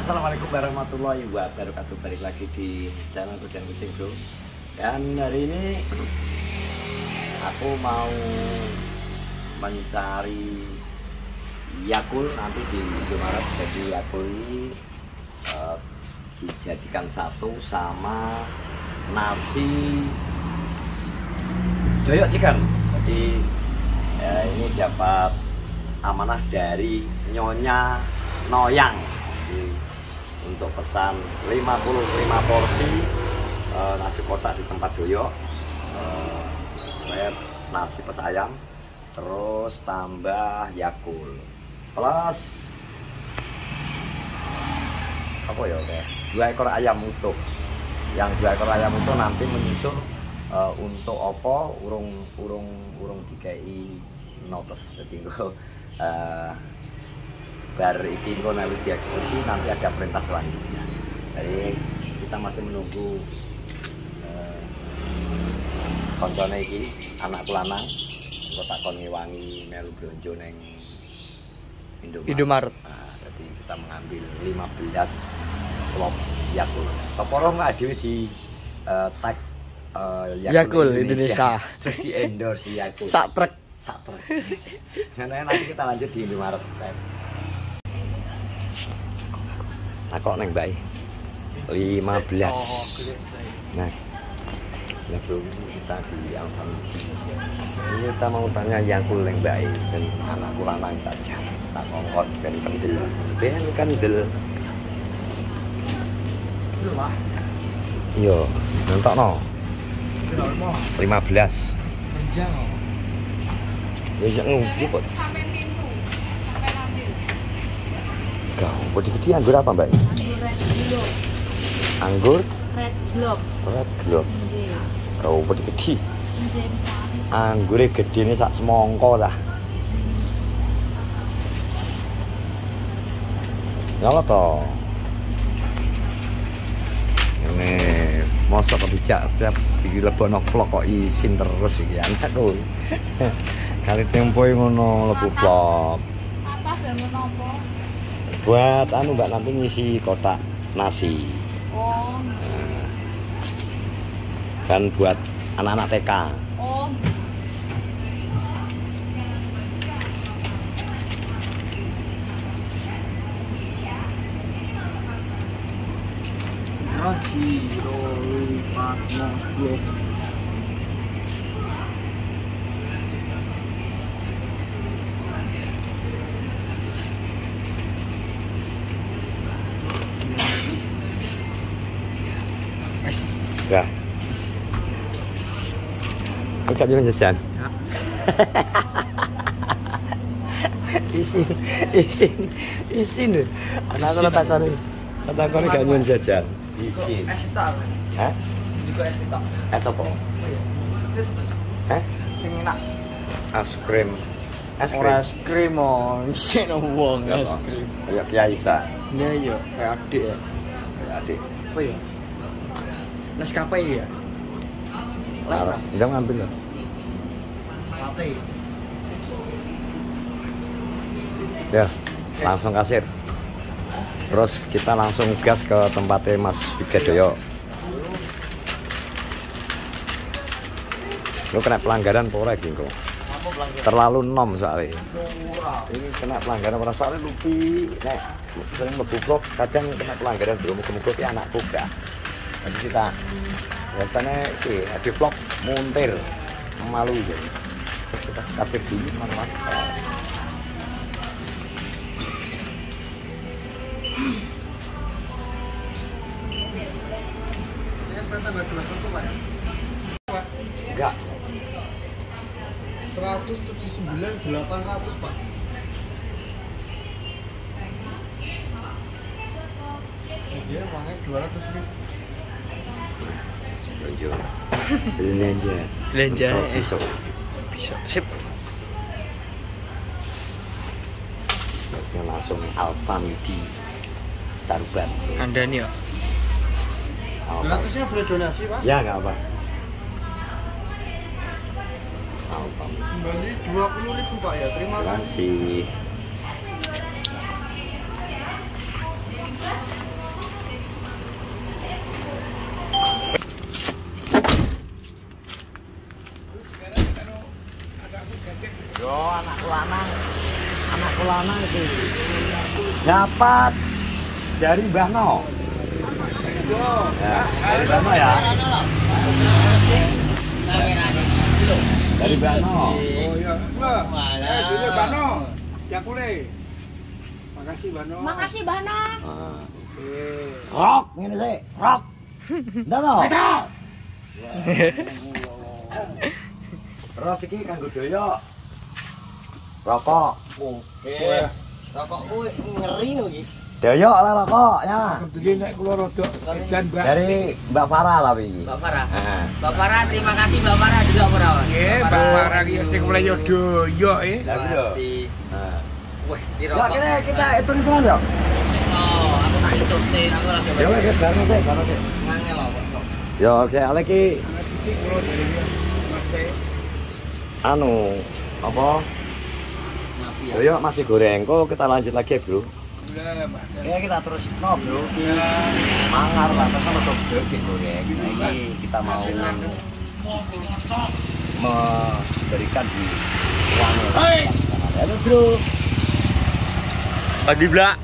Assalamualaikum warahmatullahi wabarakatuh. Balik lagi di channel Kudan Kucing Bro. Dan hari ini aku mau mencari Yakult nanti di Indomaret. Jadi Yakult ini dijadikan satu sama nasi doyok chicken. Jadi ini dapat amanah dari Nyonya Noyang. Jadi, untuk pesan 55 porsi nasi kotak di tempat doyok, nasi pes ayam, terus tambah Yakult plus apa ya, kayak 2 ekor ayam utuh. Yang 2 ekor ayam utuh nanti menyusul untuk opo urung DKI notes. Jadi bar iki engko nek dieksekusi nanti ada perintah selanjutnya. Jadi kita masih menunggu koncone iki, anakku lanang kok takon ngewangi melu blonjo ning Indomaret. Nah, jadi kita mengambil 15 slot Yakult. Keporo enggak dhewe di tag Yakult Indonesia. Terus di endorse Yakult. Sak truk. Nanti kita lanjut di Indomaret. Nah kok neng bayi 15. Nah bro, kita di Alhamdulillah. Ini kita mau tanya Yakult neng bayi dan anakku lanang saja. Tak ngongkot ben kendel. Iya, nonton no. 15. Menjang. Ya jangan ngubuk kok. Kau, gede-gede anggur apa mbak? Anggur Red Globe. Red Globe. Kau gede-gede. Anggurnya gede ini sak semongko lah. Nyala toh. Ini mosok kebijak tiap dilebono vlog kok isin terus iki anak tuh. Kali tempo ngono lebu vlog. Apa bangun nopo? Buat anu mbak, nanti ngisi kotak nasi. Oh. Dan buat anak-anak TK. Oh. Roji, Roli, Patmo, Blok. Ya. Enggak jangan jajan. Isin. Anak takone gak nyun jajan. Isin. Es tok. Hah? Juga es tok. Es apa? Hah? Sing enak. Es krim. Es krim on, sing wong es krim. Kayak Kiai Isa. Iya iya, kayak adik ya. Kayak adik. Apa ya? Nescafe ya? Udah ngambil loh. Latte. Ya, langsung kasir. Terus kita langsung gas ke tempatnya Mas Wigadoyo. Lu kena pelanggaran pora iki kok. Terlalu nom soalnya. Ini kena pelanggaran orang soalnya lupi. Nek sering mlebu vlog kadang kena pelanggaran belum muga-muga anakku gak. Jadi kita biasanya di vlog muntir malu jadi. Terus kita kasih dulu teman-teman. Enggak. 179.800 Pak. Dia uangnya 200.000. Belanja besok. Sip. Langsung Alfamidi Caruban. Anda nih ya. 200-nya boleh donasi Pak? Ya nggak apa. Kembali 20.000 Pak ya, terima kasih. Yo anakku lanang itu dapat dari Mbah No. Ya, dari Mbah No ya. Dari Mbah No. Oh iya. Ini Mbah No. Jakule. Makasih Mbah No. Makasih Bano. Rock ngene sih, rock. Ndak no. Terus iki kanggo doyok. Rokok. Oke. Rokok kuwi ngeri lho iki. Doyok lah rokok ya. Kebetulan nek kula rada edan Mbak. Dari Mbak Farah lah iki. Mbak Farah. Heeh. Mbak Farah, terima kasih Mbak Farah juga ora. Nggih, Mbak Farah iki sing mulai yo doyok Lah iki lho. Nah. Wah, di Ya rokok. kita hitung-hitungan ya. Oh, aku tak ikutin, aku lagi Ya wis bareng sih. ngangel loh kok. Ya oke, ale iki Anak cilik kula dari Mas Teh. anu apa? Maaf ya. Doyok masih goreng. Kok kita lanjut lagi ya, Bro? Alhamdulillah Mbak Teh. Ya kita terus no, Bro. Mangar lah terus sama doyok goreng. Nah, ini kita mau memberikan di uang. Ya, Bro. Padi blak.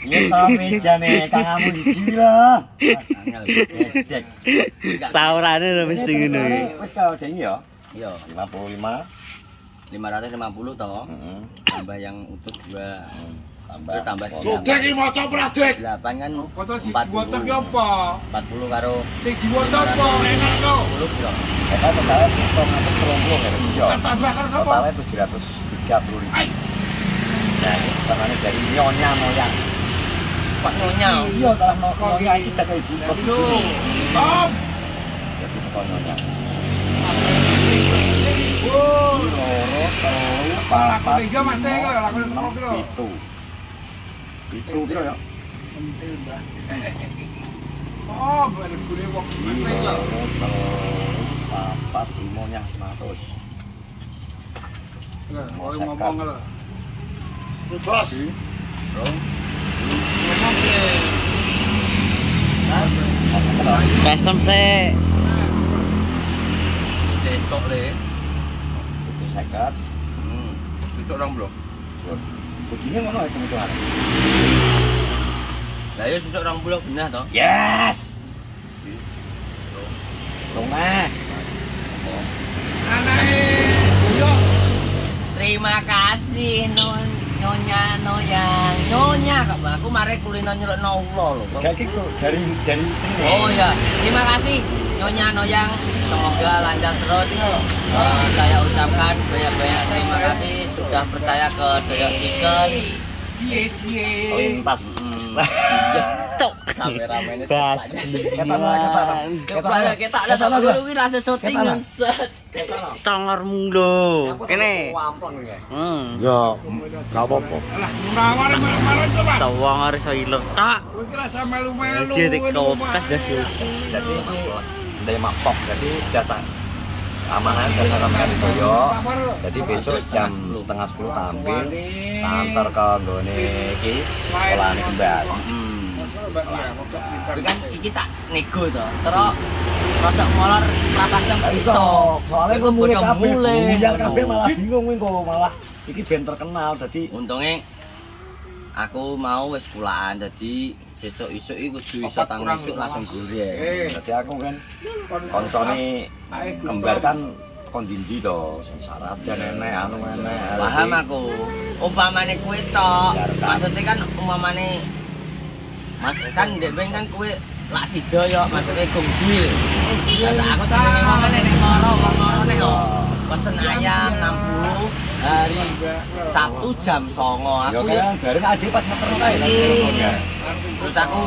Iya toh mejane Kang Amu siji lah. Saurane lho mesti ngono iki. Wis kalau dene ya. Iya, 55. 550 toh. Heeh. Tambah yang utuh 2. Tambah. Terus tambah Dek iki maca pradek. 8 kan Foto sing diwotor ki apa? 40 karo Sing diwotor apa enak kok. 10 kilo. Kita totalnya 130 kan ya. Tambah karo sapa? Totalnya 730.000. Nah, tangannya dari Nyonya Moyang. Pak Nyonya. Iya, kalau Nyonya iki tak kayak ibu. Lho. Tom. Jadi kok Nyonya. Oh. Loro, telu, Lakone iya Mas Teh lho, lakone enam, kira. pitu. Pitu kira ya. Oh, bener gune wong Mas Teh lho. Loro, telu, papat, limonya 100. Lah, kowe ngomong lho. Bos. Bro. Ngomong ke. Pesem sih. Besok le. Itu sekat. Besok orang belum. Begini ngono ya kebutuhan. Lah ya besok orang belum benar toh. Yes. Rumah. Anake yo Terima kasih Nyonya Noyang. Nyonya kok Bang. Aku mari kulino nyelukno ulo lho. Gak gitu dari istri. Oh ya, terima kasih Nyonya Noyang. Semoga lancar terus. Saya ucapkan banyak-banyak terima kasih sudah percaya ke Doyok Chicken. cie. Lintas. Cok kameramennya Kita dulu kuwi langsung syuting set. Congormu lho. Kene. Ya, gak apa-apa. Alah, nawar-nawar to, Pak. Tawang harus ilang tak. Kowe ki rasa melu-melu. Jadi kopas dah dulu. Jadi ini dari mapok. Jadi jasa amanan jasa ramean Doyo. Jadi besok jam setengah 10 tampil. Antar ke nggone iki sekolahan kembar. Tapi kan iki tak nego to. Terus rodok molor rapatnya iso. Soalnya gue mulai kabeh. Ya kabeh malah bingung kowe kok malah iki ben terkenal dadi untungnya aku mau wis pulaan dadi sesuk isuk iku kudu iso tang isuk langsung goreng. Dadi aku kan koncone kembar kan kondindi to sing syarat dan enek anu enek. Paham aku. Umpamane kowe tok. Maksudnya kan umpamane Mas kan ndek ben kan kowe lak sida yo maksudnya gongdi. Lah aku tak ngomongane nek moro nek pesen ayam 60 hari Sabtu jam 09.00 Ya aku kan bareng adik pas meterno kae lagi Iya. Terus aku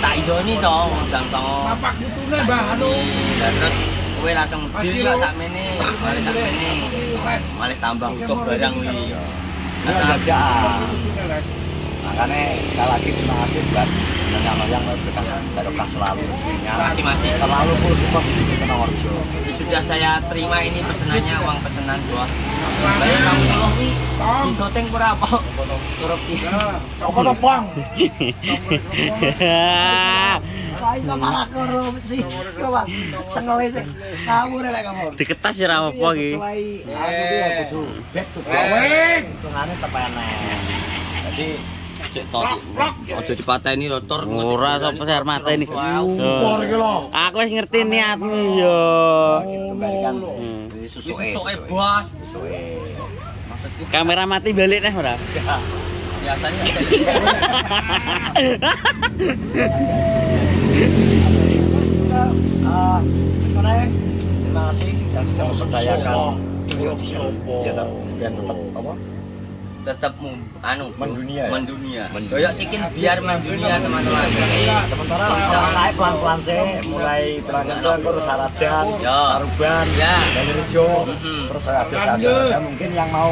tak idoni to jam 09.00. Bapak putune Mbah anu. Lah terus kowe langsung deal sakmene, malih sakmene. Malih tambah utuh barang kuwi. Ya ada. Makanya sekali lagi terima kasih buat teman-teman yang berkah barokah selalu rezekinya. Masih Selalu full support di Kenongorjo. sudah saya terima ini pesenannya, uang pesanan bos. Bayar 60 wi di syuting berapa? Korupsi. Apa to, Bang? Kae malah korupsi. Coba seneng sih. Ngawur lek kamu. Diketas ya ra apa iki. Sesuai aku ki ya kudu back to basic. Hitungane tepenek. Jadi Cek tok. Aja dipateni lho tur. Ora sapa sing arep mateni. Impor iki lho. Aku wis ngerti niatmu ya. Kembali kan. Susuke bos. Maksudku Kamera mati balik nih ora? biasanya Terima kasih yang sudah mempercayakan ya tetap apa? tetap Mendunia. Doyok cikin biar mendunia teman-teman. Sementara naik pelan-pelan sih, mulai pelan-pelan terus Saradan, Taruban, Banjarjo, terus ada mungkin yang mau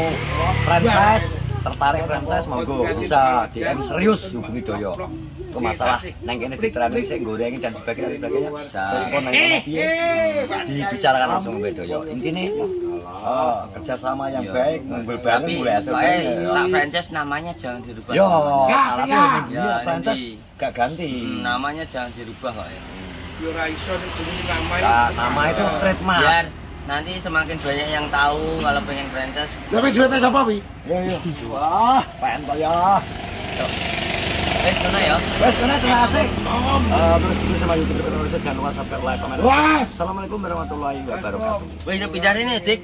franchise, tertarik franchise monggo bisa DM serius hubungi Doyo. Itu masalah neng kene diterani sih gorengi dan sebagainya. Terus pun neng kene piye dibicarakan langsung mbek Doyo. Intine kerjasama yang baik, ngumpul bareng mulai hasil. Tak franchise namanya jangan dirubah. Yo, ya franchise gak ganti. Namanya jangan dirubah kok ya. Yo ra iso nek jenenge nama Nama itu trademark. Biar nanti semakin banyak yang tahu kalau pengen franchise. Tapi duitnya siapa, Wi? Yo. Wah, pengen to ya. Wes kena ya. Wes kena terima kasih. Terus itu sama YouTube Indonesia jangan lupa subscribe, like, komen. Assalamualaikum warahmatullahi wabarakatuh. Wih, pindah ini, Dik.